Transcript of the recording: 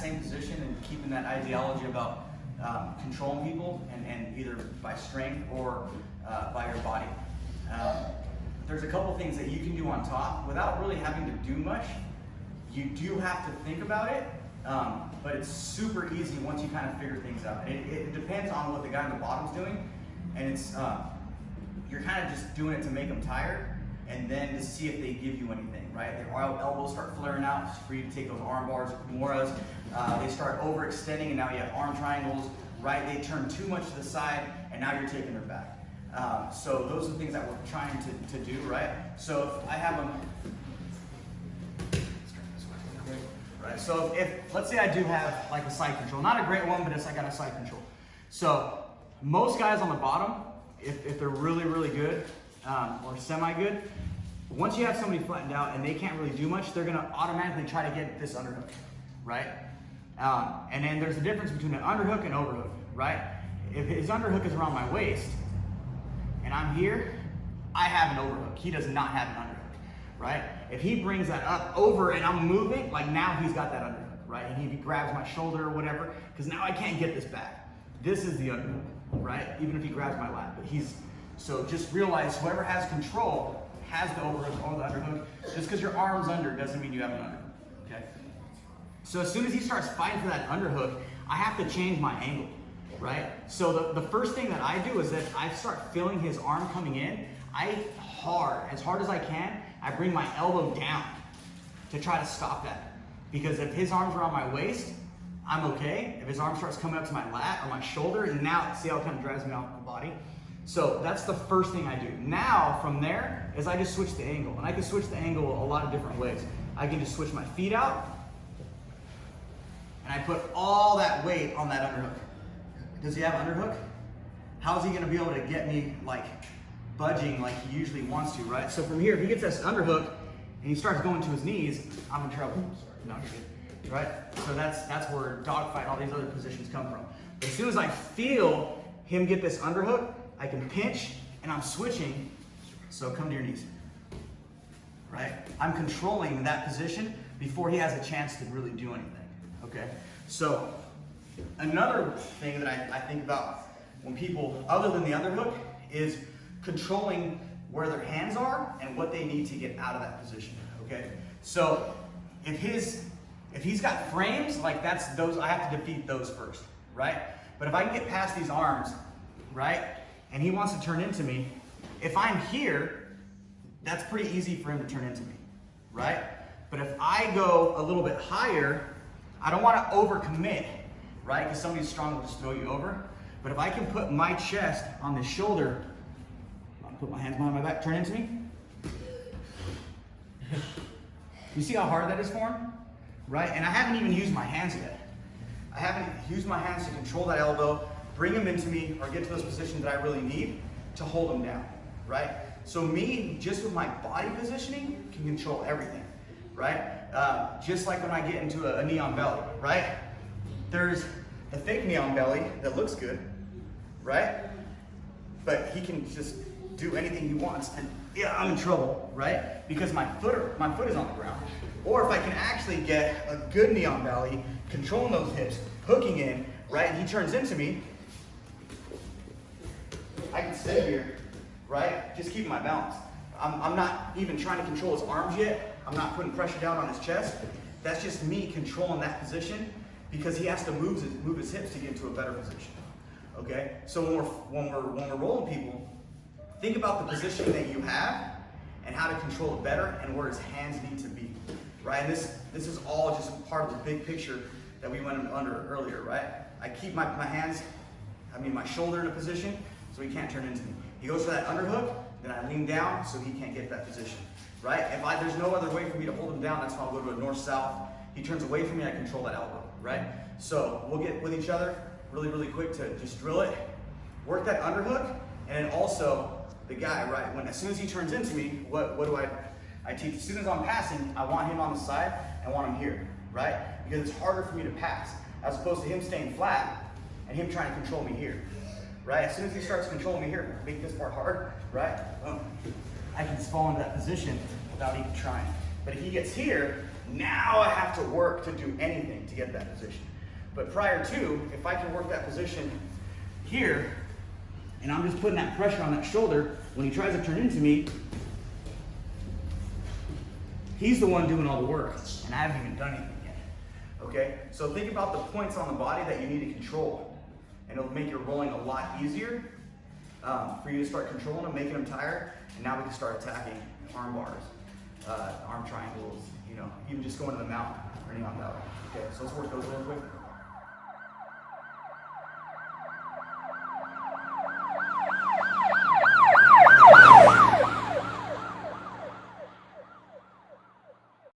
same position and keeping that ideology about controlling people and either by strength or by your body. There's a couple things that you can do on top without really having to do much. You do have to think about it, but it's super easy once you kind of figure things out. It depends on what the guy on the bottom's doing, and it's you're kind of just doing it to make them tired, and then to see if they give you anything, right? Their elbows start flaring out for you to take those arm bars, kimuras. They start overextending, and now you have arm triangles, right? They turn too much to the side, and now you're taking their back. So those are the things that we're trying to do, right? So if I have them, right? So if let's say I do have like a side control, not a great one, but I got a side control. So most guys on the bottom, if they're really, really good or semi-good, once you have somebody flattened out and they can't really do much, they're gonna automatically try to get this underhook, right? And then there's a difference between an underhook and overhook, right? If his underhook is around my waist and I'm here, I have an overhook. He does not have an underhook, right? If he brings that up over and I'm moving, like now he's got that underhook, right? And he grabs my shoulder or whatever, because now I can't get this back. This is the underhook, right? Even if he grabs my lat, but so just realize whoever has control has the overhook or the underhook. Just because your arm's under doesn't mean you have an underhook, okay? So as soon as he starts fighting for that underhook, I have to change my angle, right? So the first thing that I do is that I start feeling his arm coming in. As hard as I can, I bring my elbow down to try to stop that. Because if his arms are on my waist, I'm okay. If his arm starts coming up to my lat or my shoulder, and now see how it kind of drives me off the body? So that's the first thing I do. Now from there is I just switch the angle. And I can switch the angle a lot of different ways. I can just switch my feet out, and I put all that weight on that underhook. Does he have underhook? How is he gonna be able to get me like budging like he usually wants to, right? So from here, if he gets this underhook and he starts going to his knees, I'm in trouble. No, you're good, right? So that's where dogfight, all these other positions come from. But as soon as I feel him get this underhook, I can pinch and I'm switching. So come to your knees, right? I'm controlling that position before he has a chance to really do anything, okay? So another thing that I think about when people, other than the underhook, is controlling where their hands are and what they need to get out of that position, okay? So if he's got frames, like those, I have to defeat those first, right? But if I can get past these arms, right, and he wants to turn into me, if I'm here, that's pretty easy for him to turn into me, right? But if I go a little bit higher, I don't want to overcommit, right? Because somebody strong will just throw you over. But if I can put my chest on the shoulder, I'll put my hands behind my back, turn into me. You see how hard that is for him? Right? And I haven't even used my hands yet. I haven't used my hands to control that elbow, bring him into me, or get to those positions that I really need to hold him down, right? So me, just with my body positioning, can control everything, right? Just like when I get into a knee on belly, right? There's the fake knee on belly that looks good, right? But he can just do anything he wants, and yeah, I'm in trouble, right? Because my foot is on the ground. Or if I can actually get a good knee on belly, controlling those hips, hooking in, right? And he turns into me, I can sit here, right? Just keeping my balance. I'm not even trying to control his arms yet. I'm not putting pressure down on his chest. That's just me controlling that position because he has to move his hips to get into a better position. Okay? So when we're rolling people, think about the position that you have and how to control it better and where his hands need to be. Right? And this is all just part of the big picture that we went under earlier, right? I keep my shoulder in a position so he can't turn into me. He goes for that underhook, then I lean down so he can't get that position, right? There's no other way for me to hold him down, that's why I'll go to a north-south. He turns away from me, I control that elbow, right? So we'll get with each other really, really quick to just drill it, work that underhook, and then also the guy, right? As soon as he turns into me, what do I teach? As soon as I'm passing, I want him on the side, I want him here, right? Because it's harder for me to pass, as opposed to him staying flat and him trying to control me here, right? As soon as he starts controlling me here, make this part hard, right? I can just fall into that position without even trying. But if he gets here, Now I have to work to do anything to get that position. But prior to, if I can work that position here, and I'm just putting that pressure on that shoulder, when he tries to turn into me, he's the one doing all the work, and I haven't even done anything yet. Okay? So think about the points on the body that you need to control, and it'll make your rolling a lot easier for you to start controlling them, making them tired, and now we can start attacking arm bars, arm triangles, you know, even just going to the mount, turning on that way. Okay, so let's work those real quick.